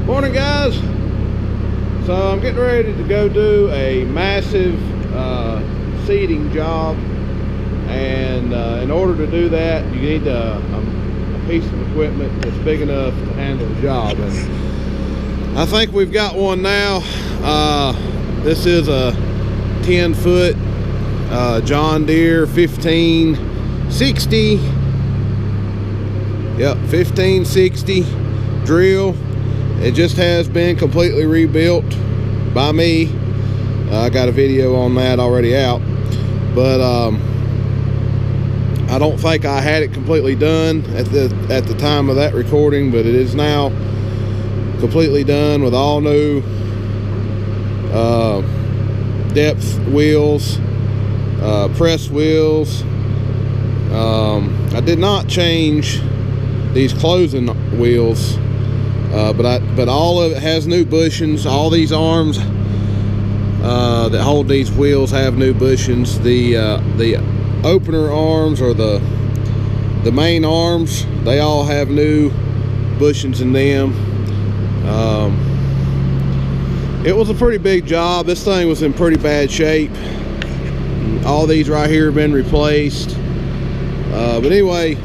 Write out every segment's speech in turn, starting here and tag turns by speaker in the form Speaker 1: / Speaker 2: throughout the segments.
Speaker 1: Morning, guys. So I'm getting ready to go do a massive seeding job, and in order to do that you need a piece of equipment that's big enough to handle the job, and I think we've got one now. This is a 10-foot John Deere 1560. Yep, 1560 drill. It just has been completely rebuilt by me. I got a video on that already out, but I don't think I had it completely done at the time of that recording, but it is now completely done with all new depth wheels, press wheels. I did not change these closing wheels, but all of it has new bushings. All these arms that hold these wheels have new bushings. The opener arms, or the main arms, they all have new bushings in them. It was a pretty big job. This thing was in pretty bad shape. All these right here have been replaced, but anyway,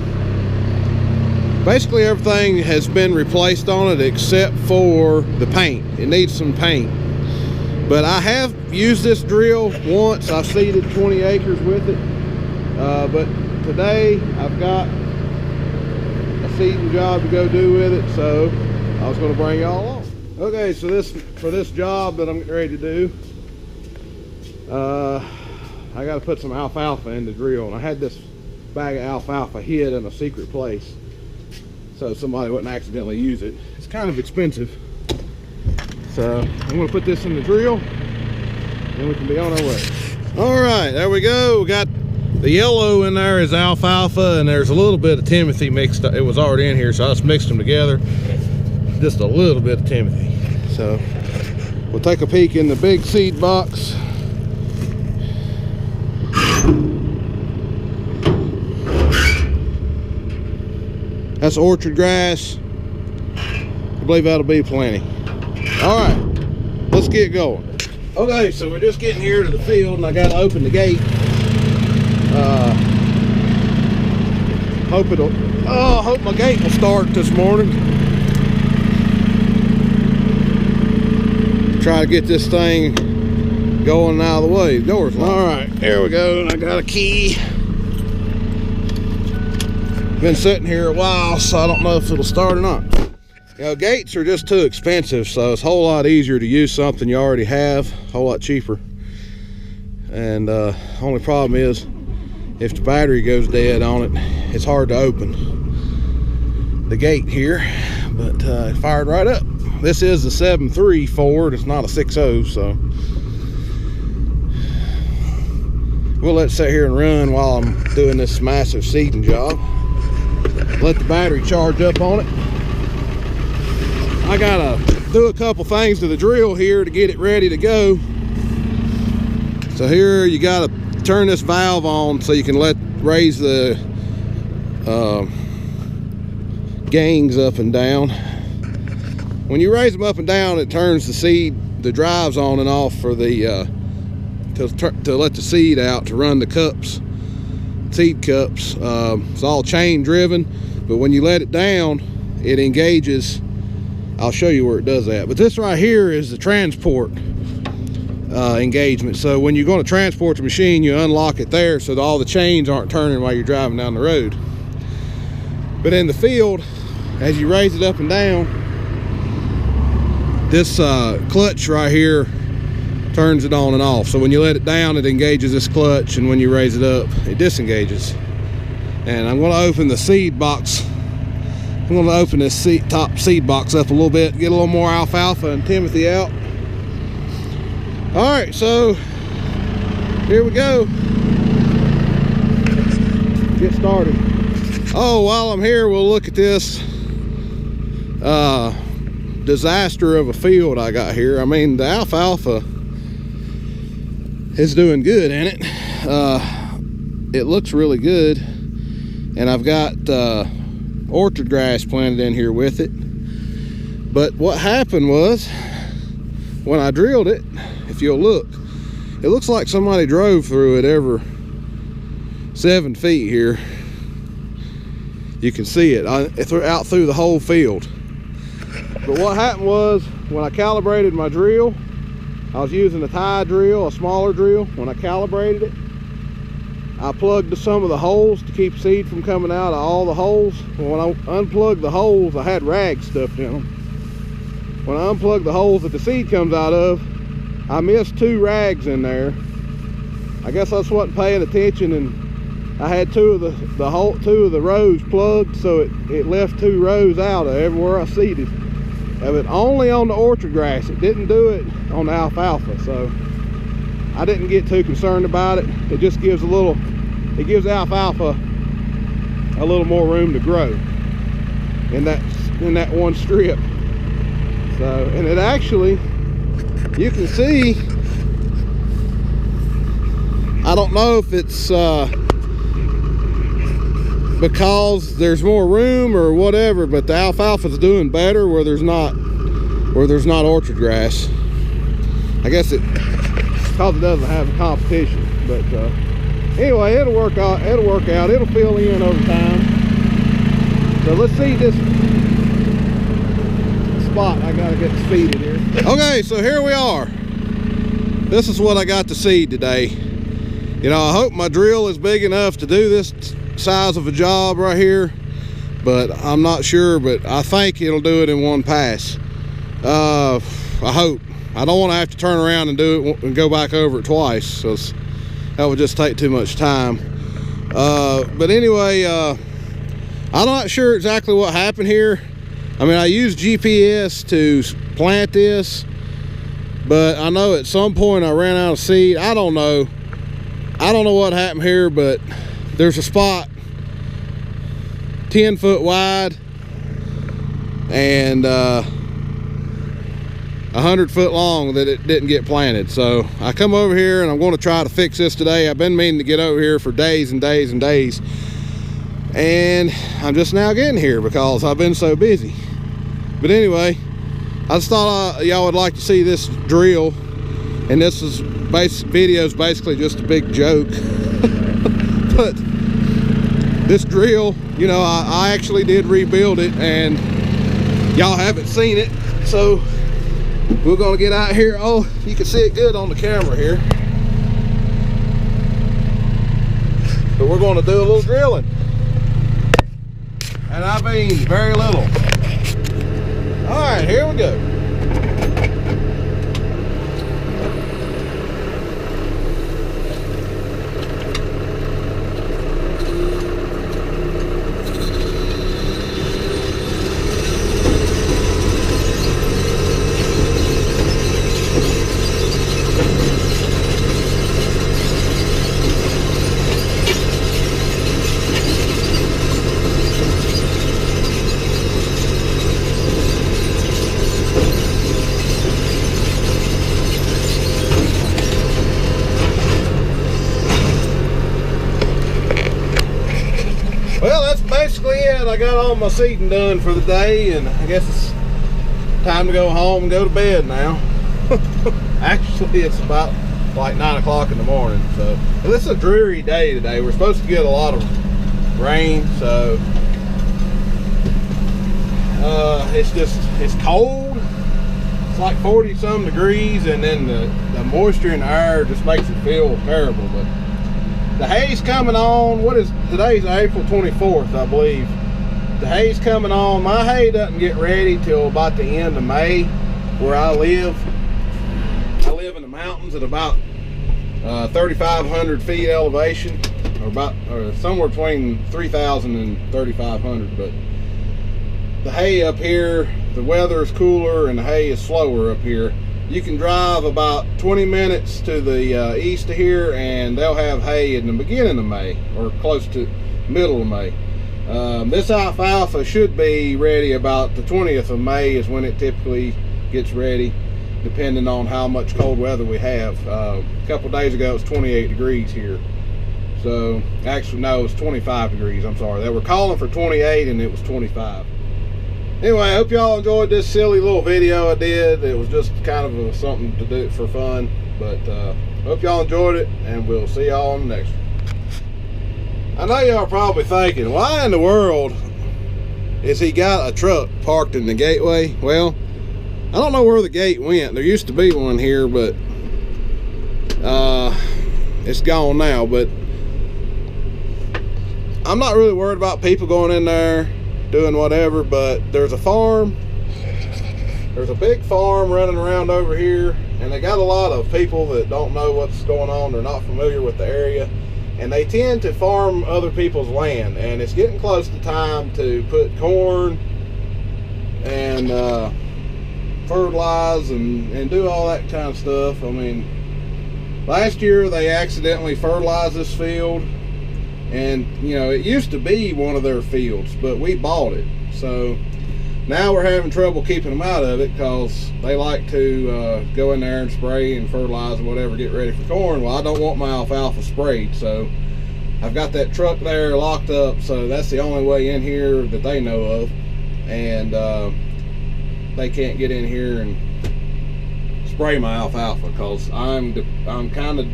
Speaker 1: basically everything has been replaced on it except for the paint. It needs some paint. But I have used this drill once. I've seeded 20 acres with it. But today I've got a seeding job to go do with it, so I was going to bring y'all along. Okay, so for this job that I'm getting ready to do, I got to put some alfalfa in the drill, and I had this bag of alfalfa hid in a secret place so somebody wouldn't accidentally use it. It's kind of expensive, so I'm going to put this in the drill and we can be on our way. All right, there we go. We got the yellow in there is alfalfa, and there's a little bit of Timothy mixed up. It was already in here, so I just mixed them together. Just a little bit of Timothy. So we'll take a peek in the big seed box. That's orchard grass. I believe that'll be plenty. All right, let's get going. Okay, so we're just getting here to the field, and I got to open the gate. Hope my gate will start this morning. Try to get this thing going out of the way. Doors locked. All right, there we go. I got a key. Been sitting here a while, so I don't know if it'll start or not. You know, gates are just too expensive, so it's a whole lot easier to use something you already have, a whole lot cheaper. And only problem is, if the battery goes dead on it, it's hard to open the gate here. But it fired right up. This is a 7.3 Ford, it's not a 6.0, so we'll let it sit here and run while I'm doing this massive seeding job. Let the battery charge up on it. I gotta do a couple things to the drill here to get it ready to go. So here you gotta turn this valve on so you can raise the gangs up and down. When you raise them up and down, it turns the drives on and off for the to let the seed out, to run the cups, seed cups. It's all chain driven, but when you let it down, it engages. I'll show you where it does that. But this right here is the transport engagement. So when you're going to transport the machine, you unlock it there so that all the chains aren't turning while you're driving down the road. But in the field, as you raise it up and down, this clutch right here turns it on and off. So when you let it down, it engages this clutch, and when you raise it up, it disengages. And I'm going to open the seed box. I'm going to open this top seed box up a little bit, get a little more alfalfa and Timothy out. All right, so here we go. Get started. Oh, while I'm here, we'll look at this disaster of a field I got here. I mean, the alfalfa is doing good in it. It looks really good, and I've got orchard grass planted in here with it. But what happened was, when I drilled it, if you'll look, it looks like somebody drove through it every 7 feet here. You can see it out through the whole field. But what happened was, when I calibrated my drill, I was using a tie drill, a smaller drill. When I calibrated it, I plugged some of the holes to keep seed from coming out of all the holes. When I unplugged the holes, I had rags stuffed in them. When I unplugged the holes that the seed comes out of, I missed 2 rags in there. I guess I just wasn't paying attention, and I had two of the rows plugged, so it left 2 rows out of everywhere I seeded. But only on the orchard grass. It didn't do it on the alfalfa, so I didn't get too concerned about it. It just gives alfalfa a little more room to grow in that one strip. So, and it actually, you can see, I don't know if it's because there's more room or whatever, but the alfalfa's doing better where there's not orchard grass. I guess it's because it doesn't have a competition. But anyway, it'll work out. It'll fill in over time. So let's see this spot. I gotta get seeded here. Okay, so here we are. This is what I got to seed today. You know, I hope my drill is big enough to do this size of a job right here, but I'm not sure, but I think it'll do it in one pass. I hope. I don't want to have to turn around and do it and go back over it twice, because that would just take too much time. But anyway, I'm not sure exactly what happened here. I mean, I used GPS to plant this, but I know at some point I ran out of seed. I don't know what happened here, but there's a spot 10 foot wide and 100 foot long that it didn't get planted. So I come over here and I'm going to try to fix this today. I've been meaning to get over here for days and days and days, and I'm just now getting here because I've been so busy. But anyway, I just thought y'all would like to see this drill, and this video is basically just a big joke. But this drill, you know, I actually did rebuild it, and y'all haven't seen it, so we're gonna get out here. Oh, you can see it good on the camera here, but we're gonna do a little drilling, and I mean very little. All right, here we go. Well, that's basically it. I got all my seeding done for the day, and I guess it's time to go home and go to bed now. Actually, it's about like 9 o'clock in the morning. So this is a dreary day today. We're supposed to get a lot of rain, so it's cold. It's like 40 some degrees, and then the moisture in the air just makes it feel terrible. But the hay's coming on. Today's April 24th, I believe. The hay's coming on. My hay doesn't get ready till about the end of May, where I live. I live in the mountains at about 3,500 feet elevation, or somewhere between 3,000 and 3,500. But the hay up here, the weather is cooler and the hay is slower up here. You can drive about 20 minutes to the east of here, and they'll have hay in the beginning of May, or close to middle of May. This alfalfa should be ready about the 20th of May is when it typically gets ready, depending on how much cold weather we have. A couple days ago it was 28 degrees here. So actually no, it was 25 degrees. I'm sorry, they were calling for 28 and it was 25. Anyway, I hope y'all enjoyed this silly little video I did. It was just kind of something to do for fun. But hope y'all enjoyed it, and we'll see y'all on the next one. I know y'all are probably thinking, why in the world is he got a truck parked in the gateway? Well, I don't know where the gate went. There used to be one here, but it's gone now. But I'm not really worried about people going in there doing whatever, but there's a farm. There's a big farm running around over here, and they got a lot of people that don't know what's going on. They're not familiar with the area, and they tend to farm other people's land, and it's getting close to time to put corn and fertilize and do all that kind of stuff. I mean, last year they accidentally fertilized this field, and you know, it used to be one of their fields, but we bought it, so now we're having trouble keeping them out of it because they like to go in there and spray and fertilize and whatever, get ready for corn. Well, I don't want my alfalfa sprayed, so I've got that truck there locked up, so that's the only way in here that they know of, and they can't get in here and spray my alfalfa because I'm kind of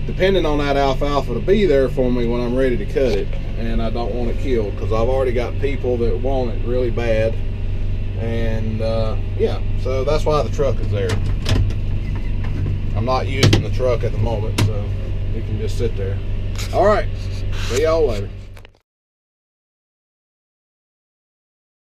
Speaker 1: depending on that alfalfa to be there for me when I'm ready to cut it, and I don't want it killed because I've already got people that want it really bad. And yeah, so that's why the truck is there. I'm not using the truck at the moment, so it can just sit there. All right, see y'all later.